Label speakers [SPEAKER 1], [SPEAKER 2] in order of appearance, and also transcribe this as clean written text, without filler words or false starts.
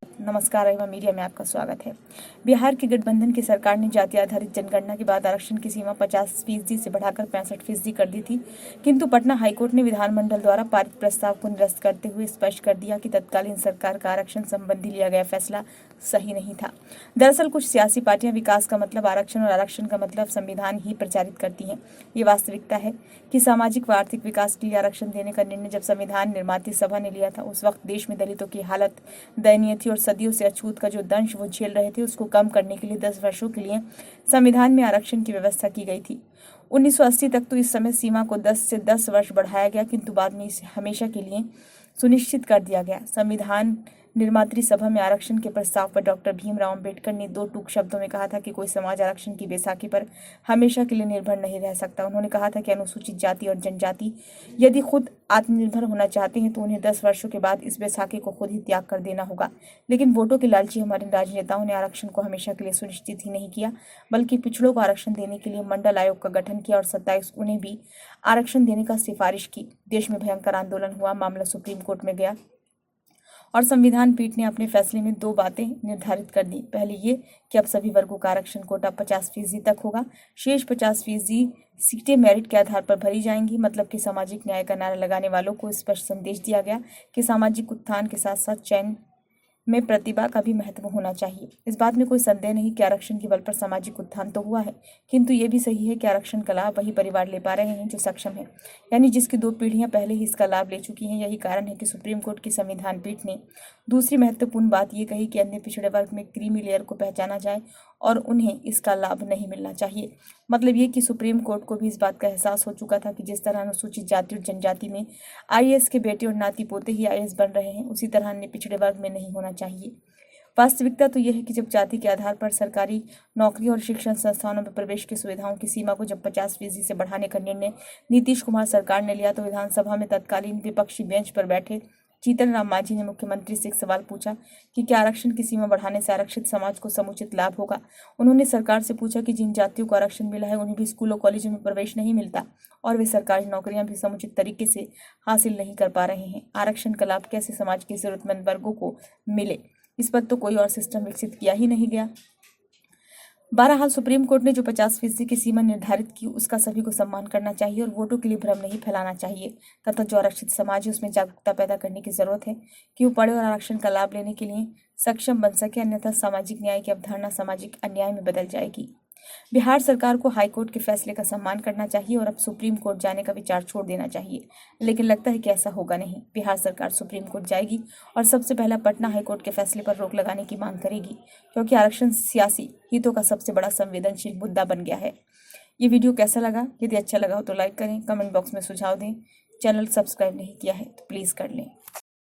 [SPEAKER 1] नमस्कार, अहिमा मीडिया में आपका स्वागत है। बिहार की गठबंधन की सरकार ने जाति आधारित जनगणना के बाद आरक्षण की सीमा 50% से बढ़ाकर 65% कर दी थी, किंतु पटना हाईकोर्ट ने विधानमंडल द्वारा पारित प्रस्ताव को निरस्त करते हुए स्पष्ट कर दिया कि तत्कालीन सरकार का आरक्षण संबंधी लिया गया फैसला सही नहीं था। दरअसल कुछ सियासी पार्टियां विकास का मतलब आरक्षण और आरक्षण का मतलब संविधान ही प्रचारित करती हैं। ये वास्तविकता है कि सामाजिक व आर्थिक विकास के लिए आरक्षण देने का निर्णय जब संविधान निर्माती सभा ने लिया था, उस वक्त देश में दलितों की हालत दयनीय थी और सदियों से अछूत का जो दंश वो झेल रहे थे, उसको कम करने के लिए 10 वर्षों के लिए संविधान में आरक्षण की व्यवस्था की गई थी। 1980 तक तो इस समय सीमा को 10 से 10 वर्ष बढ़ाया गया, किंतु बाद में इसे हमेशा के लिए सुनिश्चित कर दिया गया। संविधान निर्मात्री सभा में आरक्षण के प्रस्ताव पर डॉक्टर भीमराव अंबेडकर ने 2 टूक शब्दों में कहा था कि कोई समाज आरक्षण की बैसाखी पर हमेशा के लिए निर्भर नहीं रह सकता। उन्होंने कहा था कि अनुसूचित जाति और जनजाति यदि खुद आत्मनिर्भर होना चाहते हैं तो उन्हें 10 वर्षों के बाद इस बैसाखी को खुद ही त्याग कर देना होगा। लेकिन वोटों के लालची हमारे राजनेताओं ने आरक्षण को हमेशा के लिए सुनिश्चित ही नहीं किया, बल्कि पिछड़ों को आरक्षण देने के लिए मंडल आयोग का गठन किया और 27 उन्हें भी आरक्षण देने का सिफारिश की। देश में भयंकर आंदोलन हुआ, मामला सुप्रीम कोर्ट में गया और संविधान पीठ ने अपने फैसले में 2 बातें निर्धारित कर दी। पहले ये कि अब सभी वर्गों का आरक्षण कोटा 50% तक होगा। शेष 50% सीटें मेरिट के आधार पर भरी जाएंगी। मतलब कि सामाजिक न्याय का नारा लगाने वालों को स्पष्ट संदेश दिया गया कि सामाजिक उत्थान के साथ साथ चयन में प्रतिभा का भी महत्व होना चाहिए। इस बात में कोई संदेह नहीं कि आरक्षण के बल पर सामाजिक उत्थान तो हुआ है, किंतु ये भी सही है कि आरक्षण का लाभ वही परिवार ले पा रहे हैं जो सक्षम है, यानी जिसकी 2 पीढ़ियां पहले ही इसका लाभ ले चुकी हैं। यही कारण है कि सुप्रीम कोर्ट की संविधान पीठ ने दूसरी महत्वपूर्ण बात ये कही कि अन्य पिछड़े वर्ग में क्रीमी लेयर को पहचाना जाए और उन्हें इसका लाभ नहीं मिलना चाहिए। मतलब ये कि सुप्रीम कोर्ट को भी इस बात का एहसास हो चुका था कि जिस तरह अनुसूचित जाति और जनजाति में आईएएस के बेटे और नाती पोते ही आईएएस बन रहे हैं, उसी तरह अन्य पिछड़े वर्ग में नहीं होना चाहिए। वास्तविकता तो यह है कि जब जाति के आधार पर सरकारी नौकरी और शिक्षण संस्थानों में प्रवेश की सुविधाओं की सीमा को जब 50% से बढ़ाने का निर्णय नीतीश कुमार सरकार ने लिया, तो विधानसभा में तत्कालीन विपक्षी बेंच पर बैठे जीतन राम मांझी ने मुख्यमंत्री से एक सवाल पूछा कि क्या आरक्षण की सीमा बढ़ाने से आरक्षित समाज को समुचित लाभ होगा। उन्होंने सरकार से पूछा कि जिन जातियों को आरक्षण मिला है उन्हें भी स्कूलों कॉलेजों में प्रवेश नहीं मिलता और वे सरकारी नौकरियां भी समुचित तरीके से हासिल नहीं कर पा रहे हैं। आरक्षण का लाभ कैसे समाज के जरूरतमंद वर्गों को मिले, इस पर तो कोई और सिस्टम विकसित किया ही नहीं गया। बहरहाल सुप्रीम कोर्ट ने जो 50% की सीमा निर्धारित की, उसका सभी को सम्मान करना चाहिए और वोटों के लिए भ्रम नहीं फैलाना चाहिए तथा जो आरक्षित समाज है उसमें जागरूकता पैदा करने की जरूरत है कि वो पढ़े और आरक्षण का लाभ लेने के लिए सक्षम बन सके, अन्यथा सामाजिक न्याय की अवधारणा सामाजिक अन्याय में बदल जाएगी। बिहार सरकार को हाईकोर्ट के फैसले का सम्मान करना चाहिए और अब सुप्रीम कोर्ट जाने का विचार छोड़ देना चाहिए, लेकिन लगता है कि ऐसा होगा नहीं। बिहार सरकार सुप्रीम कोर्ट जाएगी और सबसे पहला पटना हाईकोर्ट के फैसले पर रोक लगाने की मांग करेगी, क्योंकि आरक्षण सियासी हितों का सबसे बड़ा संवेदनशील मुद्दा बन गया है। ये वीडियो कैसा लगा? यदि अच्छा लगा हो तो लाइक करें, कमेंट बॉक्स में सुझाव दें। चैनल सब्सक्राइब नहीं किया है तो प्लीज़ कर लें।